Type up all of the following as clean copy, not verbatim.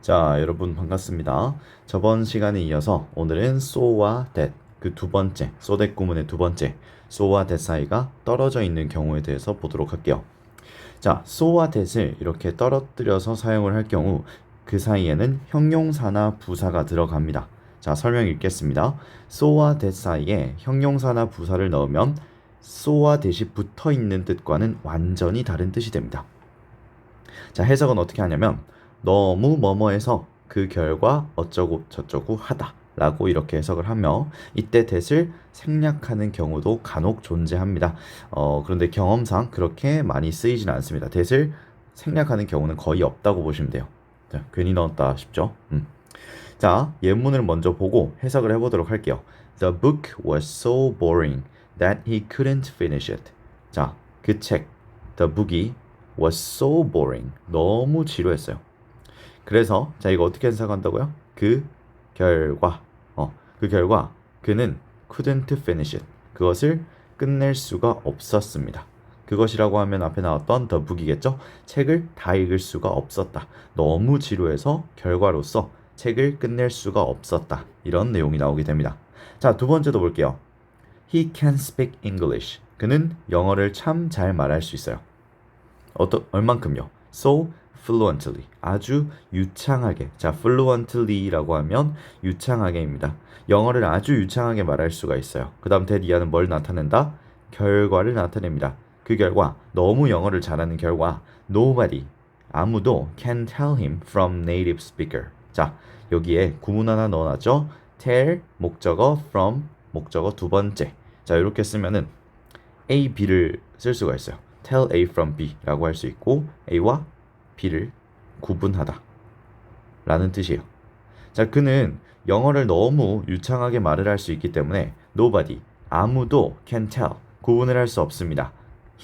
자, 여러분 반갑습니다. 저번 시간에 이어서 오늘은 so와 that, 그 두 번째, so that 구문의 두 번째, so와 that 사이가 떨어져 있는 경우에 대해서 보도록 할게요. 자, so와 that을 이렇게 떨어뜨려서 사용을 할 경우 그 사이에는 형용사나 부사가 들어갑니다. 자, 설명 읽겠습니다. so와 that 사이에 형용사나 부사를 넣으면 so와 that이 붙어 있는 뜻과는 완전히 다른 뜻이 됩니다. 자, 해석은 어떻게 하냐면 너무 뭐뭐해서 그 결과 어쩌고 저쩌고 하다 라고 이렇게 해석을 하며 이때 that을 생략하는 경우도 간혹 존재합니다. 그런데 경험상 그렇게 많이 쓰이진 않습니다. that을 생략하는 경우는 거의 없다고 보시면 돼요. 자, 괜히 넣었다 싶죠? 자, 예문을 먼저 보고 해석을 해보도록 할게요. The book was so boring that he couldn't finish it. 자, 그 책, the book이 was so boring. 너무 지루했어요. 그래서 자 이거 어떻게 해석한다고요? 그 결과 그 결과 그는 couldn't finish it. 그것을 끝낼 수가 없었습니다. 그것이라고 하면 앞에 나왔던 the book이겠죠? 책을 다 읽을 수가 없었다. 너무 지루해서 결과로서 책을 끝낼 수가 없었다. 이런 내용이 나오게 됩니다. 자, 두 번째도 볼게요. He can speak English. 그는 영어를 참 잘 말할 수 있어요. 얼만큼요? So fluently. 아주 유창하게. 자, fluently라고 하면 유창하게입니다. 영어를 아주 유창하게 말할 수가 있어요. 그 다음 that 이하는 뭘 나타낸다? 결과를 나타냅니다. 그 결과, 너무 영어를 잘하는 결과, nobody, 아무도 can tell him from native speaker. 자, 여기에 구문 하나 넣어놨죠? tell, 목적어, from, 목적어 두 번째. 자, 이렇게 쓰면은 A, B를 쓸 수가 있어요. tell A from B라고 할 수 있고 A와 B를 구분하다 라는 뜻이에요. 자, 그는 영어를 너무 유창하게 말을 할 수 있기 때문에 nobody, 아무도 can tell, 구분을 할 수 없습니다.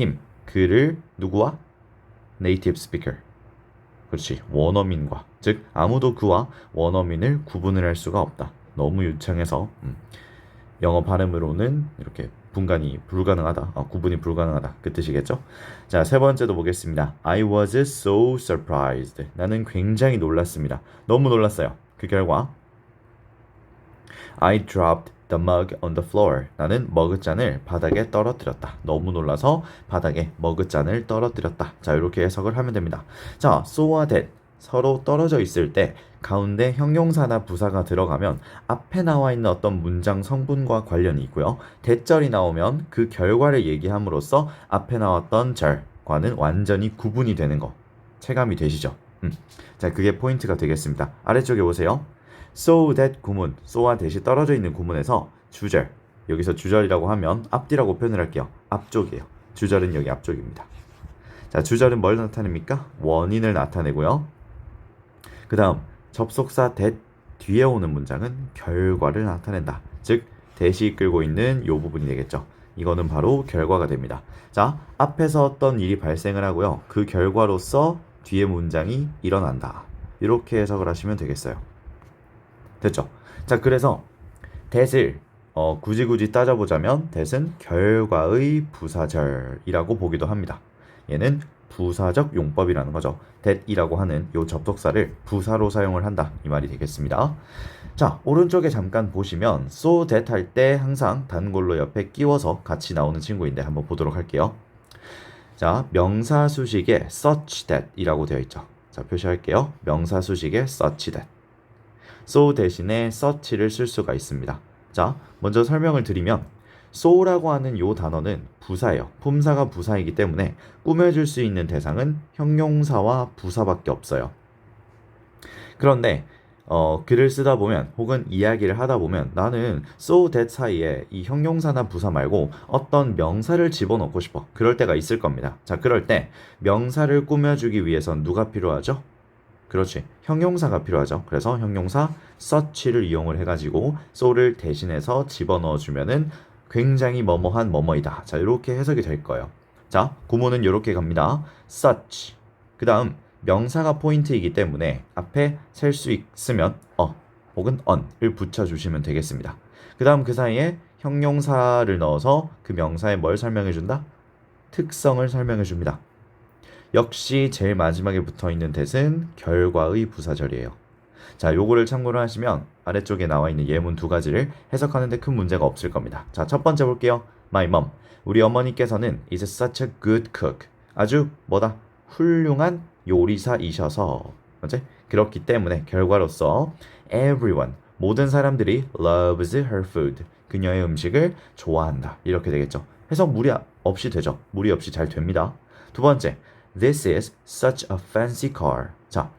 him, 그를 누구와? native speaker. 그렇지, 원어민과. 즉 아무도 그와 원어민을 구분을 할 수가 없다. 너무 유창해서 영어 발음으로는 이렇게 분간이 불가능하다, 구분이 불가능하다 그 뜻이겠죠. 자, 세 번째도 보겠습니다. I was so surprised. 나는 굉장히 놀랐습니다. 너무 놀랐어요. 그 결과 I dropped the mug on the floor. 나는 머그잔을 바닥에 떨어뜨렸다. 너무 놀라서 바닥에 머그잔을 떨어뜨렸다. 자, 이렇게 해석을 하면 됩니다. 자, so와 that 서로 떨어져 있을 때 가운데 형용사나 부사가 들어가면 앞에 나와 있는 어떤 문장 성분과 관련이 있고요. 대절이 나오면 그 결과를 얘기함으로써 앞에 나왔던 절과는 완전히 구분이 되는 거 체감이 되시죠? 자, 그게 포인트가 되겠습니다. 아래쪽에 보세요. So that 구문, so와 that이 떨어져 있는 구문에서 주절, 여기서 주절이라고 하면 앞뒤라고 표현을 할게요. 앞쪽이에요. 주절은 여기 앞쪽입니다. 자, 주절은 뭘 나타냅니까? 원인을 나타내고요. 그 다음 접속사 that 뒤에 오는 문장은 결과를 나타낸다. 즉 that이 이끌고 있는 이 부분이 되겠죠. 이거는 바로 결과가 됩니다. 자, 앞에서 어떤 일이 발생을 하고요. 그 결과로서 뒤에 문장이 일어난다. 이렇게 해석을 하시면 되겠어요. 됐죠? 자, 그래서 that을 굳이 따져보자면 that은 결과의 부사절이라고 보기도 합니다. 얘는 부사적 용법이라는 거죠. that이라고 하는 요 접속사를 부사로 사용을 한다 이 말이 되겠습니다. 자, 오른쪽에 잠깐 보시면 so that 할 때 항상 단골로 옆에 끼워서 같이 나오는 친구인데 한번 보도록 할게요. 자, 명사 수식에 such that 이라고 되어 있죠. 자, 표시할게요. 명사 수식에 such that. so 대신에 such를 쓸 수가 있습니다. 자, 먼저 설명을 드리면 so라고 하는 요 단어는 부사예요. 품사가 부사이기 때문에 꾸며줄 수 있는 대상은 형용사와 부사밖에 없어요. 그런데 글을 쓰다 보면 혹은 이야기를 하다 보면 나는 so that 사이에 이 형용사나 부사 말고 어떤 명사를 집어넣고 싶어. 그럴 때가 있을 겁니다. 자, 그럴 때 명사를 꾸며주기 위해선 누가 필요하죠? 그렇지, 형용사가 필요하죠. 그래서 형용사 such를 이용을 해가지고 so를 대신해서 집어넣어주면은 굉장히 뭐뭐한 뭐뭐이다. 자, 이렇게 해석이 될 거예요. 자, 구문은 이렇게 갑니다. such. 그 다음 명사가 포인트이기 때문에 앞에 셀 수 있으면 혹은 on을 붙여주시면 되겠습니다. 그 다음 그 사이에 형용사를 넣어서 그 명사에 뭘 설명해준다? 특성을 설명해 줍니다. 역시 제일 마지막에 붙어 있는 that은 결과의 부사절이에요. 자, 요거를 참고로 하시면 아래쪽에 나와 있는 예문 두 가지를 해석하는데 큰 문제가 없을 겁니다. 자, 첫 번째 볼게요. My mom. 우리 어머니께서는 is such a good cook. 아주 뭐다? 훌륭한 요리사이셔서. 맞지? 그렇기 때문에 결과로서 everyone. 모든 사람들이 loves her food. 그녀의 음식을 좋아한다. 이렇게 되겠죠. 해석 무리 없이 되죠. 무리 없이 잘 됩니다. 두 번째. This is such a fancy car. 자,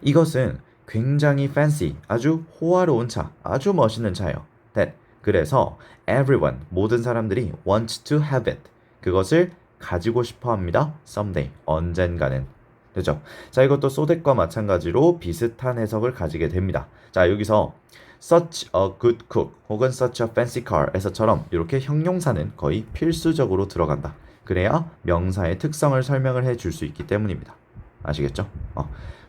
이것은 굉장히 fancy, 아주 호화로운 차, 아주 멋있는 차예요. That. 그래서 everyone, 모든 사람들이 want to have it. 그것을 가지고 싶어 합니다. Someday, 언젠가는. 되죠? 자, 이것도 so that과 마찬가지로 비슷한 해석을 가지게 됩니다. 자, 여기서 such a good cook 혹은 such a fancy car에서처럼 이렇게 형용사는 거의 필수적으로 들어간다. 그래야 명사의 특성을 설명을 해줄 수 있기 때문입니다. 아시겠죠?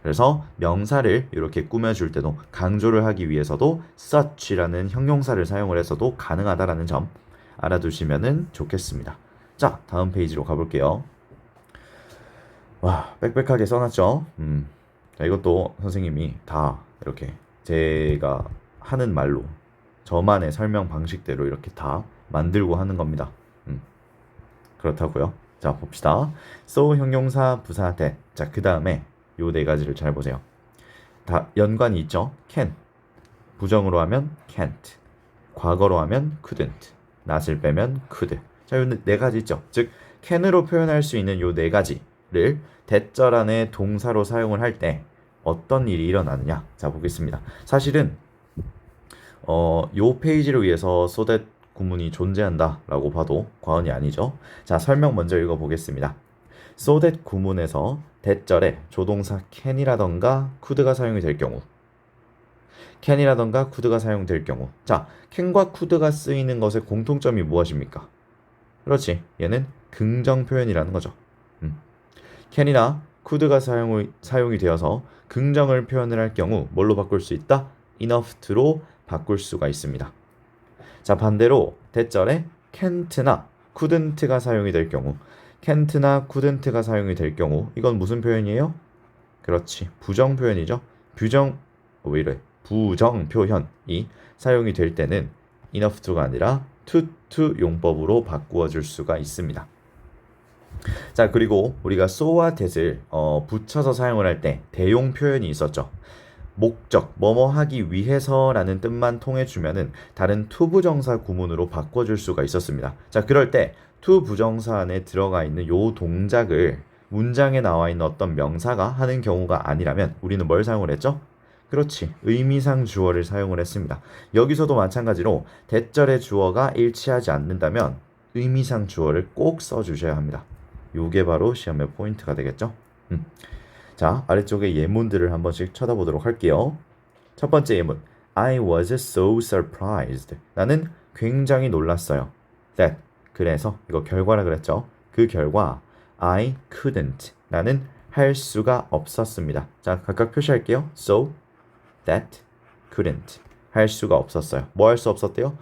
그래서 명사를 이렇게 꾸며줄 때도 강조를 하기 위해서도 such라는 형용사를 사용을 해서도 가능하다라는 점 알아두시면 좋겠습니다. 자, 다음 페이지로 가볼게요. 와, 빽빽하게 써놨죠? 자, 이것도 선생님이 다 이렇게 제가 하는 말로 저만의 설명 방식대로 이렇게 다 만들고 하는 겁니다. 그렇다고요. 자, 봅시다. so 형용사 부사 that. 자, 그 다음에 요 네 가지를 잘 보세요. 다 연관이 있죠. can. 부정으로 하면 can't. 과거로 하면 couldn't. not을 빼면 could. 자, 요 네 가지 있죠. 즉 can으로 표현할 수 있는 요 네 가지를 that절 안에 동사로 사용을 할 때 어떤 일이 일어나느냐. 자, 보겠습니다. 사실은 요 페이지를 위해서 so that 구문이 존재한다라고 봐도 과언이 아니죠. 자, 설명 먼저 읽어보겠습니다. so that 구문에서 that절에 조동사 can이라던가 could가 사용이 될 경우 can이라던가 could가 사용될 경우 자, can과 could가 쓰이는 것의 공통점이 무엇입니까? 그렇지, 얘는 긍정 표현이라는 거죠. can이나 could가 사용이 되어서 긍정을 표현을 할 경우 뭘로 바꿀 수 있다? enough to로 바꿀 수가 있습니다. 자, 반대로 that절에 can't나 couldn't가 사용이 될 경우 can't나 couldn't가 사용이 될 경우 이건 무슨 표현이에요? 그렇지, 부정 표현이죠. 부정 표현이 사용이 될 때는 enough to가 아니라 to 용법으로 바꾸어 줄 수가 있습니다. 자, 그리고 우리가 so와 that을 붙여서 사용을 할 때 대용 표현이 있었죠. 목적, 뭐뭐 하기 위해서라는 뜻만 통해 주면은 다른 to 부정사 구문으로 바꿔줄 수가 있었습니다. 자, 그럴 때 to 부정사 안에 들어가 있는 요 동작을 문장에 나와 있는 어떤 명사가 하는 경우가 아니라면 우리는 뭘 사용을 했죠? 그렇지, 의미상 주어를 사용을 했습니다. 여기서도 마찬가지로 that절의 주어가 일치하지 않는다면 의미상 주어를 꼭 써주셔야 합니다. 요게 바로 시험의 포인트가 되겠죠? 자, 아래쪽에 예문들을 한 번씩 쳐다보도록 할게요. 첫 번째 예문. I was so surprised. 나는 굉장히 놀랐어요. That. 그래서 이거 결과라 그랬죠. 그 결과 I couldn't. 나는 할 수가 없었습니다. 자, 각각 표시할게요. So, that, couldn't. 할 수가 없었어요. 뭐 할 수 없었대요?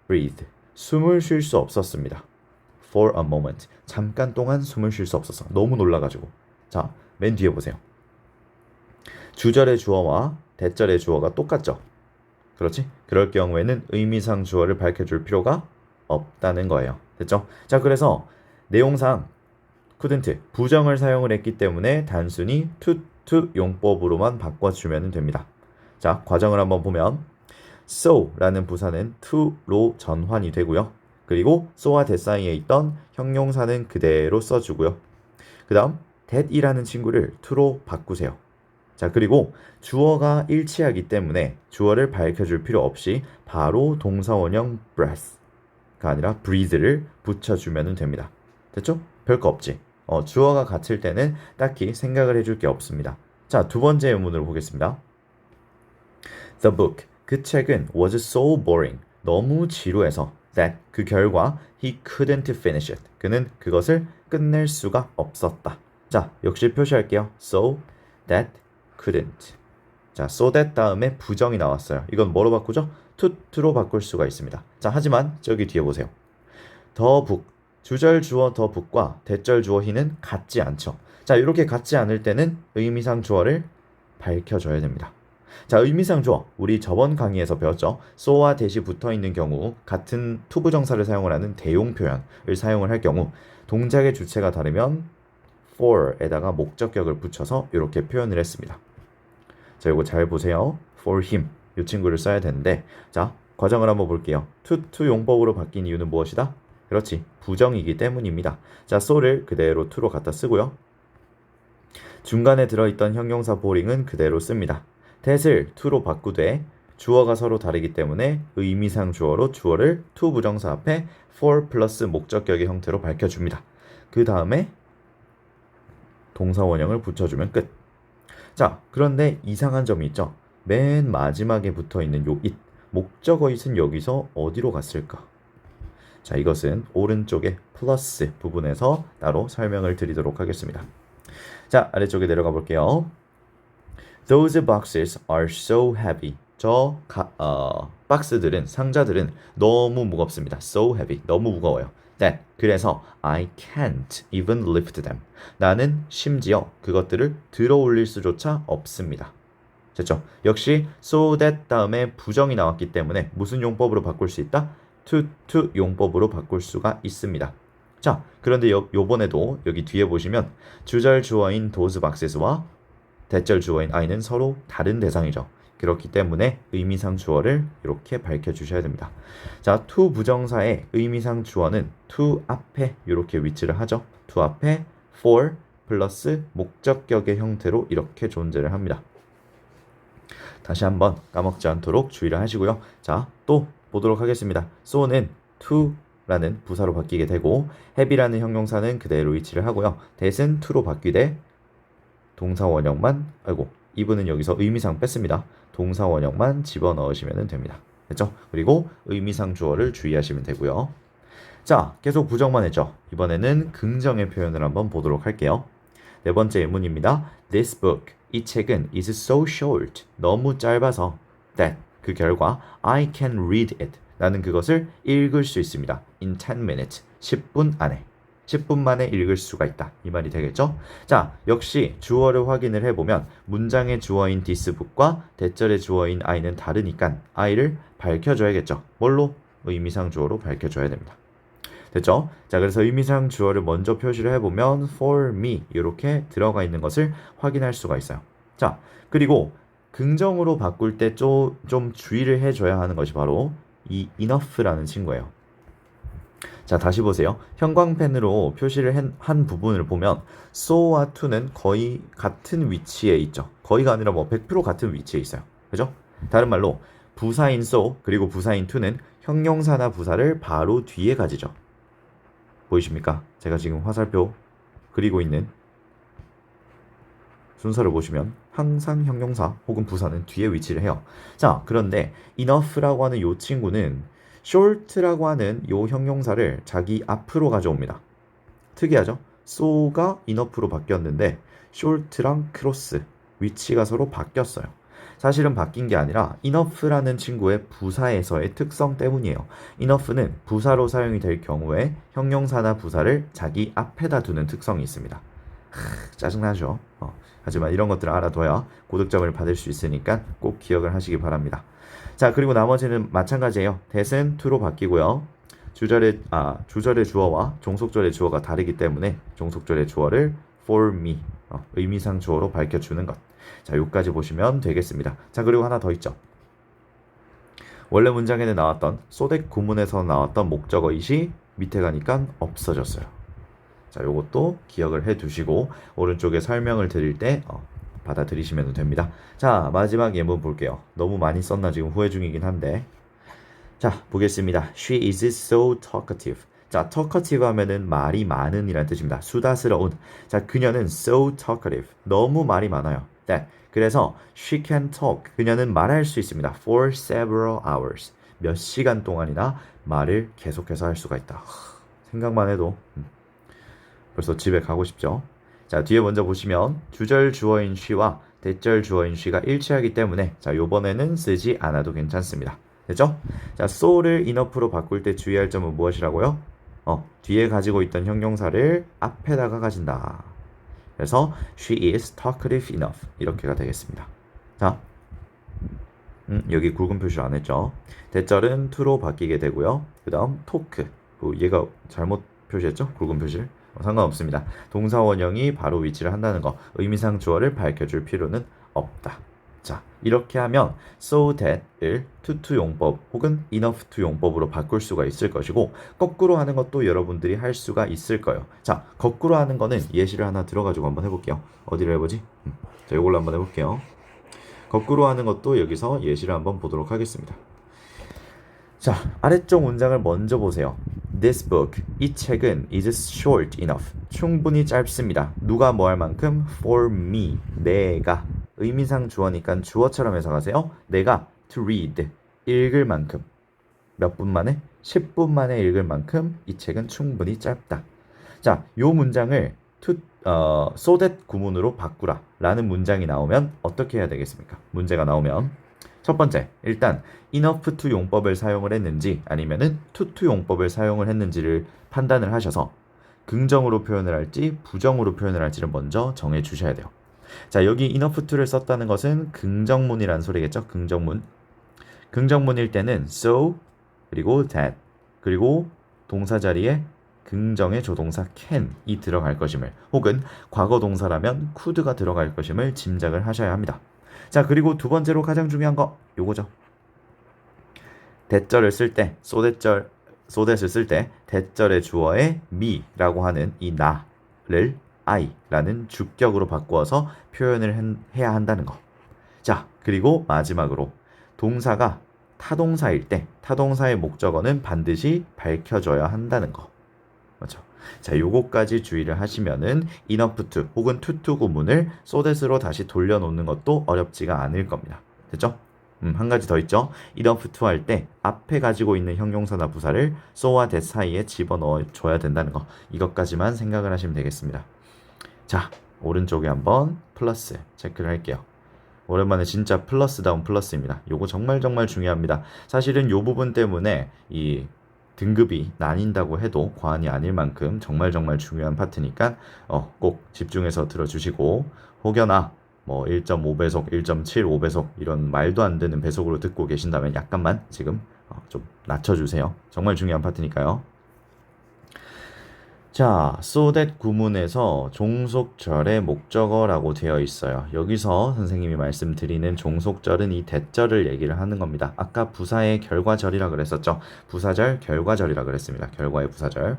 Breathe. 숨을 쉴 수 없었습니다. For a moment. 잠깐 동안 숨을 쉴 수 없었어. 너무 놀라가지고. 자, 맨 뒤에 보세요. 주절의 주어와 that절의 주어가 똑같죠. 그렇지? 그럴 경우에는 의미상 주어를 밝혀줄 필요가 없다는 거예요. 됐죠? 자, 그래서 내용상 couldn't 부정을 사용을 했기 때문에 단순히 to 용법으로만 바꿔주면 됩니다. 자, 과정을 한번 보면 so라는 부사는 to로 전환이 되고요. 그리고 so와 that 사이에 있던 형용사는 그대로 써주고요. 그 다음 that이라는 친구를 to로 바꾸세요. 자, 그리고 주어가 일치하기 때문에 주어를 밝혀줄 필요 없이 바로 동사원형 breath가 아니라 breathe를 붙여주면 됩니다. 됐죠? 별거 없지? 주어가 같을 때는 딱히 생각을 해줄 게 없습니다. 자, 두 번째 예문으로 보겠습니다. The book, 그 책은 was so boring, 너무 지루해서 that, 그 결과 he couldn't finish it, 그는 그것을 끝낼 수가 없었다. 자, 역시 표시할게요. So that couldn't. 자, so that 다음에 부정이 나왔어요. 이건 뭐로 바꾸죠? to로 바꿀 수가 있습니다. 자, 하지만 저기 뒤에 보세요. The book, 주절 주어 더 붓과 대절 주어 he는 같지 않죠. 자, 이렇게 같지 않을 때는 의미상 주어를 밝혀줘야 됩니다. 자, 의미상 주어. 우리 저번 강의에서 배웠죠. so와 that이 붙어 있는 경우 같은 투부정사를 사용을 하는 대용 표현을 사용을 할 경우 동작의 주체가 다르면 for에다가 목적격을 붙여서 이렇게 표현을 했습니다. 자, 이거 잘 보세요. for him. 이 친구를 써야 되는데 자, 과정을 한번 볼게요. to 용법으로 바뀐 이유는 무엇이다? 그렇지. 부정이기 때문입니다. 자, so를 그대로 to로 갖다 쓰고요. 중간에 들어있던 형용사 boring은 그대로 씁니다. that을 to로 바꾸되 주어가 서로 다르기 때문에 의미상 주어로 주어를 to 부정사 앞에 for 플러스 목적격의 형태로 밝혀줍니다. 그 다음에 동사 원형을 붙여주면 끝. 자, 그런데 이상한 점이 있죠. 맨 마지막에 붙어있는 요 it, 목적어 it은 여기서 어디로 갔을까? 자, 이것은 오른쪽에 플러스 부분에서 따로 설명을 드리도록 하겠습니다. 자, 아래쪽에 내려가 볼게요. Those boxes are so heavy. 박스들은, 상자들은 너무 무겁습니다. So heavy. 너무 무거워요. That. 그래서 I can't even lift them. 나는 심지어 그것들을 들어 올릴 수조차 없습니다. 됐죠? 역시 so that 다음에 부정이 나왔기 때문에 무슨 용법으로 바꿀 수 있다? to 용법으로 바꿀 수가 있습니다. 자, 그런데 요번에도 여기 뒤에 보시면 주절 주어인 those boxes와 대절 주어인 I는 서로 다른 대상이죠. 그렇기 때문에 의미상 주어를 이렇게 밝혀주셔야 됩니다. 자, to 부정사의 의미상 주어는 to 앞에 이렇게 위치를 하죠. to 앞에 for 플러스 목적격의 형태로 이렇게 존재를 합니다. 다시 한번 까먹지 않도록 주의를 하시고요. 자, 또 보도록 하겠습니다. so는 to라는 부사로 바뀌게 되고 have라는 형용사는 그대로 위치를 하고요. that은 to로 바뀌되 동사 원형만, 이분은 여기서 의미상 뺐습니다. 동사 원형만 집어넣으시면 됩니다. 됐죠? 그리고 의미상 주어를 주의하시면 되고요. 자, 계속 부정만 했죠? 이번에는 긍정의 표현을 한번 보도록 할게요. 네 번째 예문입니다. This book, 이 책은 is so short, 너무 짧아서 that, 그 결과 I can read it, 나는 그것을 읽을 수 있습니다. in 10 minutes, 10분 안에. 10분 만에 읽을 수가 있다. 이 말이 되겠죠? 자, 역시 주어를 확인을 해보면 문장의 주어인 this book과 대절의 주어인 I는 다르니까 I를 밝혀줘야겠죠. 뭘로? 의미상 주어로 밝혀줘야 됩니다. 됐죠? 자, 그래서 의미상 주어를 먼저 표시를 해보면 for me 이렇게 들어가 있는 것을 확인할 수가 있어요. 자, 그리고 긍정으로 바꿀 때 좀 주의를 해줘야 하는 것이 바로 이 enough라는 친구예요. 자, 다시 보세요. 형광펜으로 표시를 한 부분을 보면 so와 to는 거의 같은 위치에 있죠. 거의가 아니라 100% 같은 위치에 있어요. 그죠? 다른 말로 부사인 so 그리고 부사인 to는 형용사나 부사를 바로 뒤에 가지죠. 보이십니까? 제가 지금 화살표 그리고 있는 순서를 보시면 항상 형용사 혹은 부사는 뒤에 위치를 해요. 자, 그런데 enough라고 하는 이 친구는 short라고 하는 이 형용사를 자기 앞으로 가져옵니다. 특이하죠? so가 enough로 바뀌었는데 short랑 cross 위치가 서로 바뀌었어요. 사실은 바뀐 게 아니라 enough라는 친구의 부사에서의 특성 때문이에요. enough는 부사로 사용이 될 경우에 형용사나 부사를 자기 앞에다 두는 특성이 있습니다. 짜증나죠? 하지만 이런 것들을 알아둬야 고득점을 받을 수 있으니까 꼭 기억을 하시기 바랍니다. 자, 그리고 나머지는 마찬가지예요. that은 to로 바뀌고요. 주절의 주어와 종속절의 주어가 다르기 때문에 종속절의 주어를 for me 의미상 주어로 밝혀주는 것. 자, 여기까지 보시면 되겠습니다. 자, 그리고 하나 더 있죠. 원래 문장에는 나왔던 소댓 구문에서 나왔던 목적어 it이 밑에 가니까 없어졌어요. 자, 요것도 기억을 해 두시고 오른쪽에 설명을 드릴 때 받아들이시면 됩니다. 자, 마지막 예문 볼게요. 너무 많이 썼나 지금 후회 중이긴 한데. 자, 보겠습니다. She is so talkative. 자, talkative 하면은 말이 많은 이라는 뜻입니다. 수다스러운. 자, 그녀는 so talkative. 너무 말이 많아요. 네. 그래서 she can talk. 그녀는 말할 수 있습니다. for several hours. 몇 시간 동안이나 말을 계속해서 할 수가 있다. 생각만 해도 벌써 집에 가고 싶죠. 자, 뒤에 먼저 보시면 주절 주어인 she와 대절 주어인 she가 일치하기 때문에 자, 요번에는 쓰지 않아도 괜찮습니다. 됐죠? 자, so를 enough로 바꿀 때 주의할 점은 무엇이라고요? 뒤에 가지고 있던 형용사를 앞에다가 가진다. 그래서 she is talkative enough 이렇게가 되겠습니다. 자, 여기 굵은 표시를 안 했죠. 대절은 to로 바뀌게 되고요. 그 다음 talk. 얘가 잘못 표시했죠? 굵은 표시를. 상관없습니다. 동사 원형이 바로 위치를 한다는 거. 의미상 주어를 밝혀줄 필요는 없다. 자, 이렇게 하면 so that을 to 용법 혹은 enough to 용법으로 바꿀 수가 있을 것이고 거꾸로 하는 것도 여러분들이 할 수가 있을 거예요. 자, 거꾸로 하는 거는 예시를 하나 들어가지고 한번 해볼게요. 어디를 해보지? 자, 이걸로 한번 해볼게요. 거꾸로 하는 것도 여기서 예시를 한번 보도록 하겠습니다. 자, 아래쪽 문장을 먼저 보세요. This book, 이 책은 is short enough, 충분히 짧습니다. 누가 뭐 할 만큼? For me, 내가. 의미상 주어니까 주어처럼 해석하세요. 내가 to read, 읽을 만큼. 몇 분 만에? 10분 만에 읽을 만큼 이 책은 충분히 짧다. 자, 요 문장을 so that 구문으로 바꾸라 라는 문장이 나오면 어떻게 해야 되겠습니까? 문제가 나오면 첫 번째, 일단 enough to 용법을 사용을 했는지 아니면은 to 용법을 사용을 했는지를 판단을 하셔서 긍정으로 표현을 할지 부정으로 표현을 할지를 먼저 정해 주셔야 돼요. 자, 여기 enough to를 썼다는 것은 긍정문이라는 소리겠죠? 긍정문. 긍정문일 때는 so 그리고 that 그리고 동사 자리에 긍정의 조동사 can이 들어갈 것임을 혹은 과거 동사라면 could가 들어갈 것임을 짐작을 하셔야 합니다. 자, 그리고 두 번째로 가장 중요한 거 요거죠. 대절을 쓸 때 so that을 쓸 때 대절의 주어에 me라고 하는 이 나를 I라는 주격으로 바꾸어서 표현을 해야 한다는 거. 자, 그리고 마지막으로 동사가 타동사일 때 타동사의 목적어는 반드시 밝혀줘야 한다는 거. 맞죠? 자, 요거까지 주의를 하시면은 enough to 혹은 to 구문을 so that으로 다시 돌려놓는 것도 어렵지가 않을 겁니다. 됐죠? 한 가지 더 있죠. enough to 할 때 앞에 가지고 있는 형용사나 부사를 so와 that 사이에 집어넣어 줘야 된다는 거. 이것까지만 생각을 하시면 되겠습니다. 자, 오른쪽에 한번 플러스 체크를 할게요. 오랜만에 진짜 플러스다운 플러스입니다. 요거 정말 중요합니다. 사실은 요 부분 때문에 이 등급이 나뉜다고 해도 과언이 아닐 만큼 정말 중요한 파트니까 꼭 집중해서 들어주시고 혹여나 뭐 1.5배속, 1.75배속 이런 말도 안 되는 배속으로 듣고 계신다면 약간만 지금 좀 낮춰주세요. 정말 중요한 파트니까요. 자, so that 구문에서 종속절의 목적어라고 되어 있어요. 여기서 선생님이 말씀드리는 종속절은 이 대절을 얘기를 하는 겁니다. 아까 부사의 결과절이라 그랬었죠. 부사절, 결과절이라 그랬습니다. 결과의 부사절.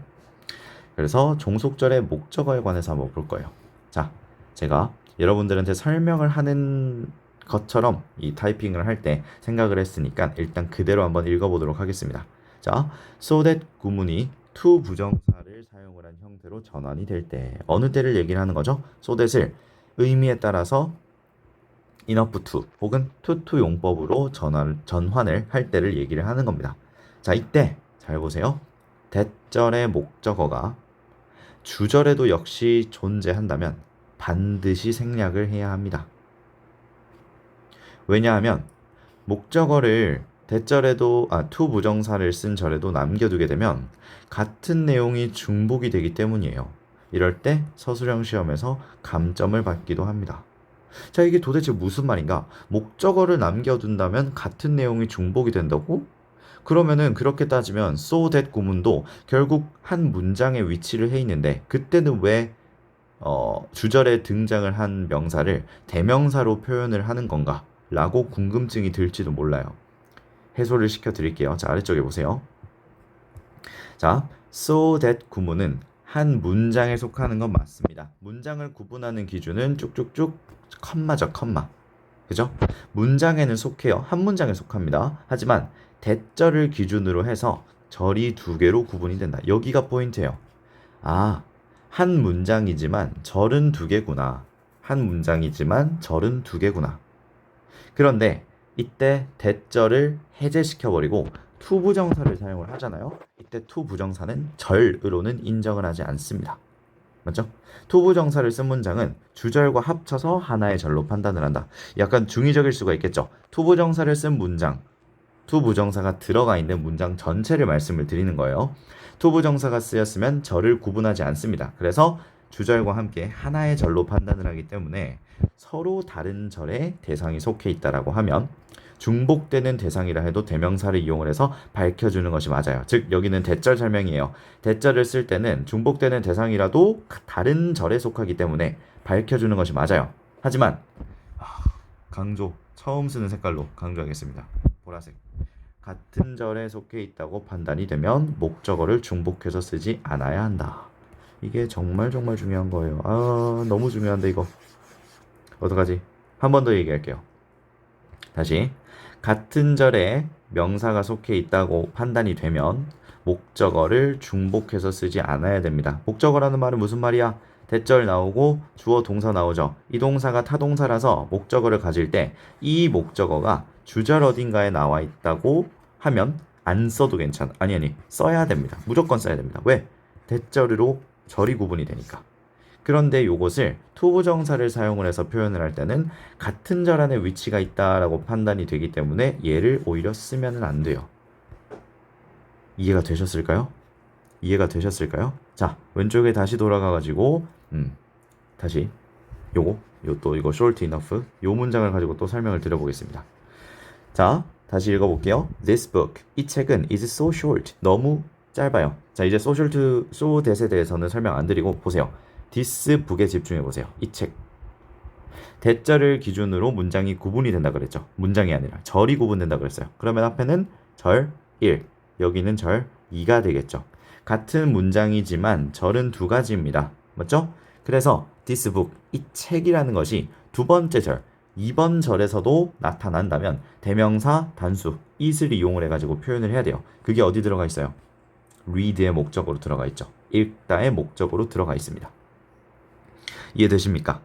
그래서 종속절의 목적어에 관해서 한번 볼 거예요. 자, 제가 여러분들한테 설명을 하는 것처럼 이 타이핑을 할 때 생각을 했으니까 일단 그대로 한번 읽어보도록 하겠습니다. 자, so that 구문이 to 부정사를 사용을 한 형태로 전환이 될 때 어느 때를 얘기를 하는 거죠? so that을 의미에 따라서 enough to 혹은 to 용법으로 전환을 할 때를 얘기를 하는 겁니다. 자, 이때 잘 보세요. 대절의 목적어가 주절에도 역시 존재한다면 반드시 생략을 해야 합니다. 왜냐하면 목적어를 대절에도 to 부정사를 쓴 절에도 남겨두게 되면 같은 내용이 중복이 되기 때문이에요. 이럴 때 서술형 시험에서 감점을 받기도 합니다. 자, 이게 도대체 무슨 말인가? 목적어를 남겨둔다면 같은 내용이 중복이 된다고? 그러면은 그렇게 따지면 so that 구문도 결국 한 문장에 위치를 해 있는데 그때는 왜 주절에 등장을 한 명사를 대명사로 표현을 하는 건가? 라고 궁금증이 들지도 몰라요. 해소를 시켜 드릴게요. 자, 아래쪽에 보세요. 자, so that 구문은 한 문장에 속하는 건 맞습니다. 문장을 구분하는 기준은 쭉쭉쭉 컴마죠, 컴마. 그죠? 문장에는 속해요. 한 문장에 속합니다. 하지만 대절을 기준으로 해서 절이 두 개로 구분이 된다. 여기가 포인트예요. 아, 한 문장이지만 절은 두 개구나. 한 문장이지만 절은 두 개구나. 그런데 이때 대절을 해제시켜버리고 to 부정사를 사용을 하잖아요. 이때 to 부정사는 절으로는 인정을 하지 않습니다. 맞죠? to 부정사를 쓴 문장은 주절과 합쳐서 하나의 절로 판단을 한다. 약간 중의적일 수가 있겠죠. to 부정사를 쓴 문장 to 부정사가 들어가 있는 문장 전체를 말씀을 드리는 거예요. to 부정사가 쓰였으면 절을 구분하지 않습니다. 그래서 주절과 함께 하나의 절로 판단을 하기 때문에 서로 다른 절에 대상이 속해 있다라고 하면 중복되는 대상이라 해도 대명사를 이용을 해서 밝혀주는 것이 맞아요. 즉 여기는 대절 설명이에요. 대절을 쓸 때는 중복되는 대상이라도 다른 절에 속하기 때문에 밝혀주는 것이 맞아요. 하지만 강조, 처음 쓰는 색깔로 강조하겠습니다. 보라색. 같은 절에 속해 있다고 판단이 되면 목적어를 중복해서 쓰지 않아야 한다. 이게 정말 정말 중요한 거예요. 너무 중요한데 이거 어떡하지? 한 번 더 얘기할게요. 다시. 같은 절에 명사가 속해 있다고 판단이 되면 목적어를 중복해서 쓰지 않아야 됩니다. 목적어라는 말은 무슨 말이야? 대절 나오고 주어 동사 나오죠. 이 동사가 타동사라서 목적어를 가질 때 이 목적어가 주절 어딘가에 나와 있다고 하면 안 써도 괜찮아. 아니 써야 됩니다. 무조건 써야 됩니다. 왜? 대절으로 절이 구분이 되니까. 그런데 이것을 to 부정사를 사용을 해서 표현을 할 때는 같은 절 안에 위치가 있다라고 판단이 되기 때문에 얘를 오히려 쓰면 안 돼요. 이해가 되셨을까요? 이해가 되셨을까요? 자, 왼쪽에 다시 돌아가가지고 다시 이거 short enough 요 문장을 가지고 또 설명을 드려보겠습니다. 자, 다시 읽어볼게요. This book, 이 책은 is so short, 너무 짧아요. 자, 이제 so that에 대해서는 설명 안 드리고 보세요. this book에 집중해보세요. 이 책. 대절을 기준으로 문장이 구분이 된다 그랬죠. 문장이 아니라 절이 구분된다 그랬어요. 그러면 앞에는 절 1, 여기는 절 2가 되겠죠. 같은 문장이지만 절은 두 가지입니다. 맞죠? 그래서 this book, 이 책이라는 것이 두 번째 절, 2번 절에서도 나타난다면 대명사, 단수, it을 이용을 해가지고 표현을 해야 돼요. 그게 어디 들어가 있어요? read의 목적으로 들어가 있죠. 읽다의 목적으로 들어가 있습니다. 이해되십니까?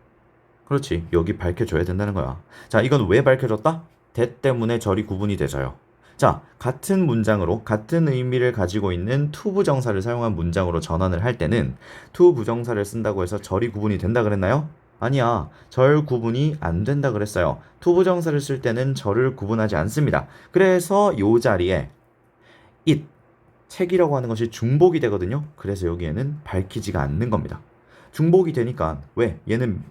그렇지. 여기 밝혀줘야 된다는 거야. 자, 이건 왜 밝혀졌다? that 때문에 절이 구분이 돼서요. 자, 같은 문장으로 같은 의미를 가지고 있는 to 부정사를 사용한 문장으로 전환을 할 때는 to 부정사를 쓴다고 해서 절이 구분이 된다 그랬나요? 아니야. 절 구분이 안 된다 그랬어요. to 부정사를 쓸 때는 절을 구분하지 않습니다. 그래서 이 자리에 it, 책이라고 하는 것이 중복이 되거든요. 그래서 여기에는 밝히지가 않는 겁니다. 중복이 되니까 왜? 얘는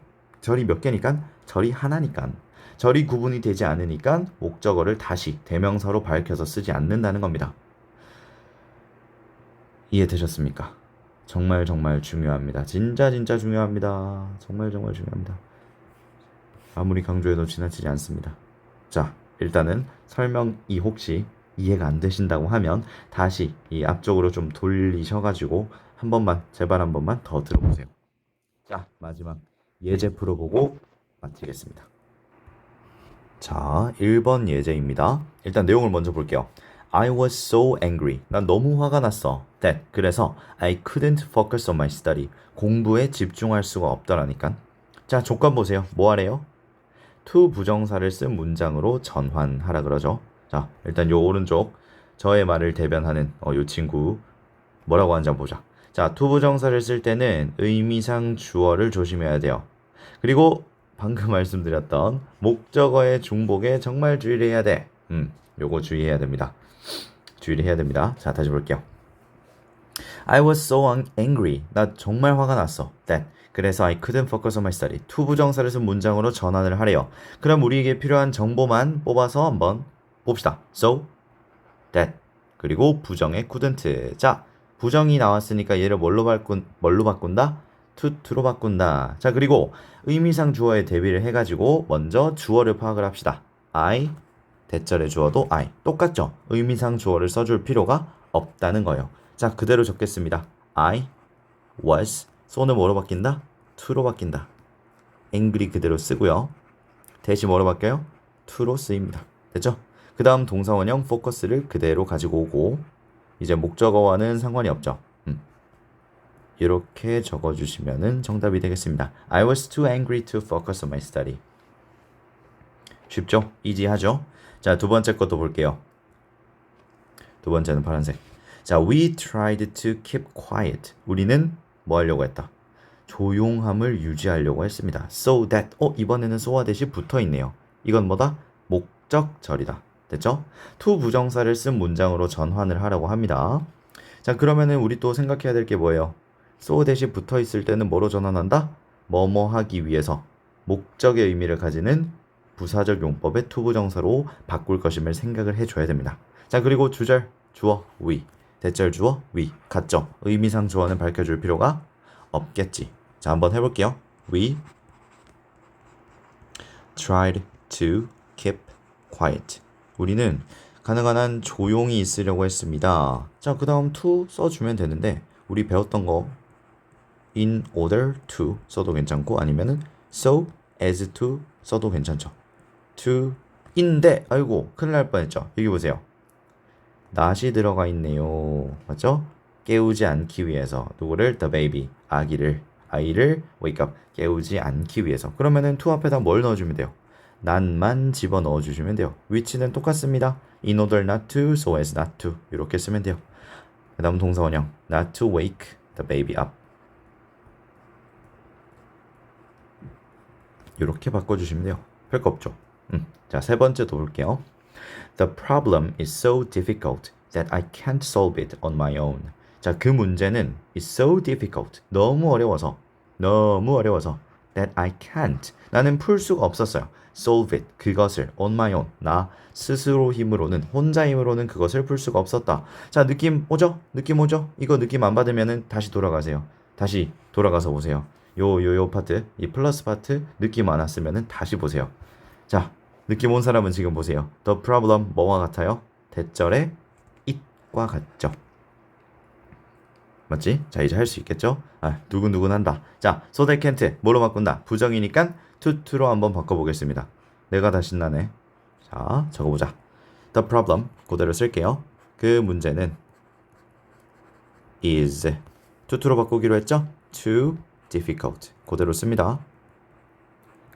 절이 몇 개니까? 절이 하나니까. 절이 구분이 되지 않으니까 목적어를 다시 대명사로 밝혀서 쓰지 않는다는 겁니다. 이해되셨습니까? 정말 정말 중요합니다. 진짜 중요합니다. 정말 중요합니다. 아무리 강조해도 지나치지 않습니다. 자, 일단은 설명이 혹시 이해가 안 되신다고 하면 다시 이 앞쪽으로 좀 돌리셔가지고 한 번만, 제발 한 번만 더 들어보세요. 자, 마지막 예제 풀어보고 마치겠습니다. 자, 1번 예제입니다. 일단 내용을 먼저 볼게요. I was so angry. 난 너무 화가 났어. That. 그래서 I couldn't focus on my study. 공부에 집중할 수가 없더라니까. 자, 조건 보세요. 뭐 하래요? to 부정사를 쓴 문장으로 전환하라 그러죠. 자, 일단 요 오른쪽 저의 말을 대변하는 요 친구 뭐라고 하는지 한번 보자. 자, to 부정사를 쓸 때는 의미상 주어를 조심해야 돼요. 그리고 방금 말씀드렸던 목적어의 중복에 정말 주의를 해야 돼. 요거 주의해야 됩니다. 주의를 해야 됩니다. 자, 다시 볼게요. I was so angry. 나 정말 화가 났어. That. 그래서 I couldn't focus on my study. to 부정사를 쓴 문장으로 전환을 하래요. 그럼 우리에게 필요한 정보만 뽑아서 한번 봅시다. So, that. 그리고 부정의 couldn't. 자, 부정이 나왔으니까 얘를 뭘로 바꾼다? to로 바꾼다. 자, 그리고 의미상 주어에 대비를 해가지고 먼저 주어를 파악을 합시다. I, 대절의 주어도 I. 똑같죠? 의미상 주어를 써줄 필요가 없다는 거예요. 자, 그대로 적겠습니다. I was, so는 뭐로 바뀐다? to로 바뀐다. angry 그대로 쓰고요. 대시 뭐로 바뀌어요? to로 쓰입니다. 됐죠? 그 다음 동사원형 focus를 그대로 가지고 오고 이제 목적어와는 상관이 없죠. 이렇게 적어주시면 정답이 되겠습니다. I was too angry to focus on my study. 쉽죠? 이지하죠? 자, 두 번째 것도 볼게요. 두 번째는 파란색. 자, we tried to keep quiet. 우리는 뭐 하려고 했다? 조용함을 유지하려고 했습니다. So that, 이번에는 so와 대시 붙어 있네요. 이건 뭐다? 목적절이다. 됐죠? to 부정사를 쓴 문장으로 전환을 하라고 합니다. 자, 그러면은 우리 또 생각해야 될 게 뭐예요? so 대신 붙어 있을 때는 뭐로 전환한다? 뭐뭐 하기 위해서 목적의 의미를 가지는 부사적 용법의 to 부정사로 바꿀 것임을 생각을 해줘야 됩니다. 자, 그리고 주절 주어 we, 대절 주어 we 같죠? 의미상 주어는 밝혀줄 필요가 없겠지. 자, 한번 해볼게요. We tried to keep quiet. 우리는 가능한 한 조용히 있으려고 했습니다. 자, 그 다음 to 써주면 되는데 우리 배웠던 거 in order to 써도 괜찮고 아니면은 so as to 써도 괜찮죠. to 인데 아이고 큰일 날 뻔했죠. 여기 보세요. not이 들어가 있네요. 맞죠? 깨우지 않기 위해서 누구를? the baby 아이를 wake up 깨우지 않기 위해서. 그러면은 to 앞에다 뭘 넣어주면 돼요? not만 집어 넣어주시면 돼요. 위치는 똑같습니다. in order not to, so as not to 이렇게 쓰면 돼요. 그 다음 동사원형 not to wake the baby up 이렇게 바꿔주시면 돼요. 별거 없죠. 자, 세 번째도 볼게요. The problem is so difficult that I can't solve it on my own. 자, 그 문제는 is so difficult. 너무 어려워서 that I can't. 나는 풀 수가 없었어요. solve it. 그것을 on my own. 나 스스로 힘으로는 혼자 힘으로는 그것을 풀 수가 없었다. 자, 느낌 오죠? 이거 느낌 안 받으면은 다시 돌아가세요. 다시 돌아가서 보세요. 요 파트, 이 플러스 파트 느낌 안 왔으면은 다시 보세요. 자, 느낌 온 사람은 지금 보세요. The problem 뭐와 같아요? 대절의 it과 같죠. 맞지? 자, 이제 할 수 있겠죠? 누구누군 한다. 자, so they can't 뭐로 바꾼다? 부정이니까 to로 한번 바꿔보겠습니다. 내가 다 신나네. 자, 적어보자. The problem 그대로 쓸게요. 그 문제는 is to로 바꾸기로 했죠? too difficult 그대로 씁니다.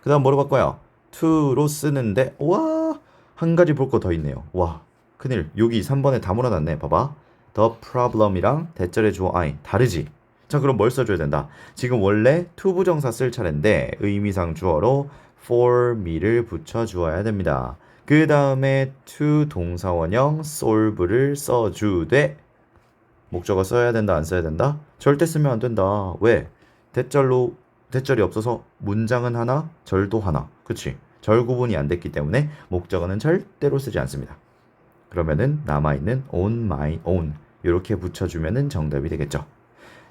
그 다음 뭐로 바꿔요? to로 쓰는데 와, 한 가지 볼 거 더 있네요. 와, 큰일. 여기 3번에 다 몰아놨네. 봐봐. the problem이랑 대절의 주어 I 다르지? 자, 그럼 뭘 써줘야 된다? 지금 원래 to 부정사 쓸 차례인데 의미상 주어로 for me를 붙여주어야 됩니다. 그 다음에 to 동사원형 solve를 써주되 목적어 써야 된다 안 써야 된다? 절대 쓰면 안 된다. 왜? 대절이 없어서 문장은 하나, 절도 하나. 그치? 절 구분이 안 됐기 때문에 목적어는 절대로 쓰지 않습니다. 그러면은 남아있는 on my own 이렇게 붙여주면은 정답이 되겠죠.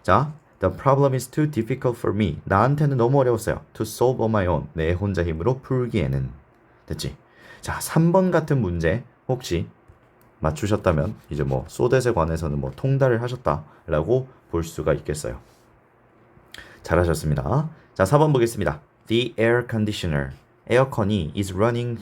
자, the problem is too difficult for me. 나한테는 너무 어려웠어요. to solve on my own. 내 혼자 힘으로 풀기에는. 됐지? 자, 3번 같은 문제 혹시 맞추셨다면 이제 뭐 소댓에 관해서는 뭐 통달을 하셨다라고 볼 수가 있겠어요. 잘하셨습니다. 자, 4번 보겠습니다. The air conditioner. 에어컨이 is running.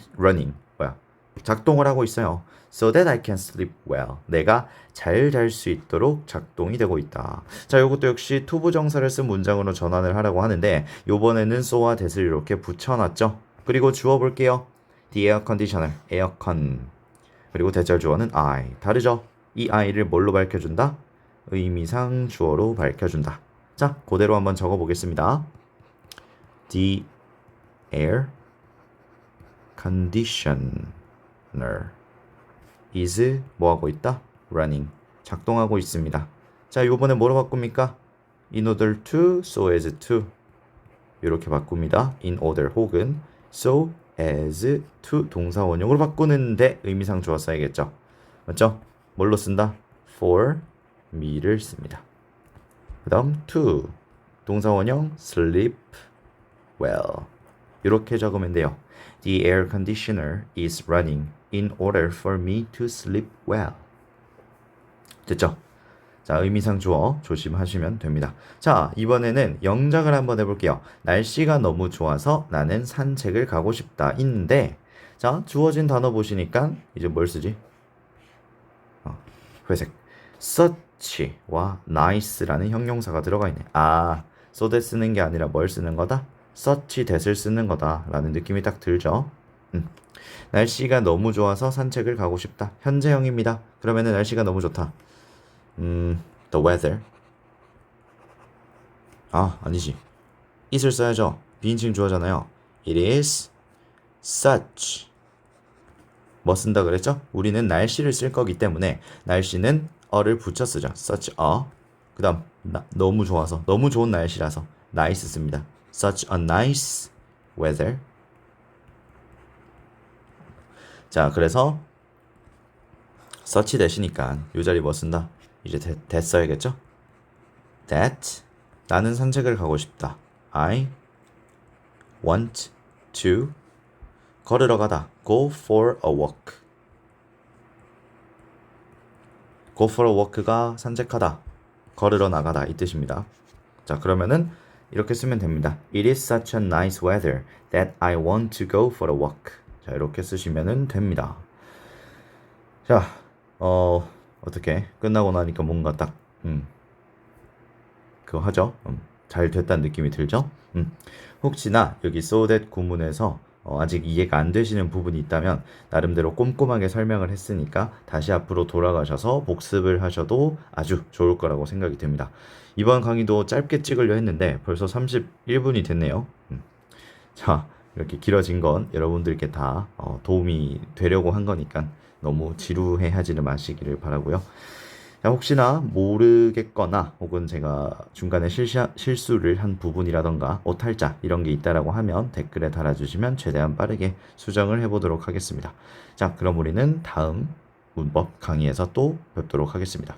작동을 하고 있어요. So that I can sleep well. 내가 잘 잘 수 있도록 작동이 되고 있다. 자, 이것도 역시 to 부정사를 쓴 문장으로 전환을 하라고 하는데 요번에는 so와 that을 이렇게 붙여놨죠. 그리고 주어 볼게요. The air conditioner. 에어컨. 그리고 대절 주어는 I. 다르죠? 이 I를 뭘로 밝혀준다? 의미상 주어로 밝혀준다. 자, 그대로 한번 적어보겠습니다. The air conditioner is 뭐하고 있다? running. 작동하고 있습니다. 자, 요번에 뭐로 바꿉니까? in order to, so as to 이렇게 바꿉니다. in order 혹은 so as to 동사 원형으로 바꾸는데 의미상 주어 써야겠죠. 맞죠? 뭘로 쓴다? for me를 씁니다. 그 다음 to 동사 원형 sleep well 이렇게 적으면 돼요. The air conditioner is running in order for me to sleep well. 됐죠? 자, 의미상 주어 조심하시면 됩니다. 자, 이번에는 영작을 한번 해볼게요. 날씨가 너무 좋아서 나는 산책을 가고 싶다. 인데, 자, 주어진 단어 보시니까 이제 뭘 쓰지? 회색. such와 nice라는 형용사가 들어가 있네. so that 쓰는 게 아니라 뭘 쓰는 거다? such that을 쓰는 거다 라는 느낌이 딱 들죠. 날씨가 너무 좋아서 산책을 가고 싶다. 현재형입니다. 그러면은 날씨가 너무 좋다. the weather. 아니지. it을 써야죠. 비인칭 주어잖아요. It is such 뭐 쓴다 그랬죠? 우리는 날씨를 쓸 거기 때문에 날씨는 a를 붙여 쓰죠. such a. 그 다음 너무 좋아서 너무 좋은 날씨라서 nice 씁니다. such a nice weather. 자, 그래서 such 대시니까 요 자리 뭐 쓴다? 이제 that 써야겠죠? that 나는 산책을 가고 싶다. I want to 걸으러 가다. go for a walk. go for a walk가 산책하다. 걸으러 나가다 이 뜻입니다. 자, 그러면은 이렇게 쓰면 됩니다. It is such a nice weather that I want to go for a walk. 자, 이렇게 쓰시면 됩니다. 자, 어떻게 끝나고 나니까 뭔가 딱 그거 하죠. 잘 됐다는 느낌이 들죠? 혹시나 여기 so that 구문에서 아직 이해가 안 되시는 부분이 있다면 나름대로 꼼꼼하게 설명을 했으니까 다시 앞으로 돌아가셔서 복습을 하셔도 아주 좋을 거라고 생각이 듭니다. 이번 강의도 짧게 찍으려 했는데 벌써 31분이 됐네요. 자, 이렇게 길어진 건 여러분들께 다 도움이 되려고 한 거니까 너무 지루해 하지는 마시기를 바라고요. 자, 혹시나 모르겠거나 혹은 제가 중간에 실수를 한 부분이라던가 오탈자 이런 게 있다라고 하면 댓글에 달아주시면 최대한 빠르게 수정을 해보도록 하겠습니다. 자, 그럼 우리는 다음 문법 강의에서 또 뵙도록 하겠습니다.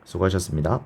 수고하셨습니다.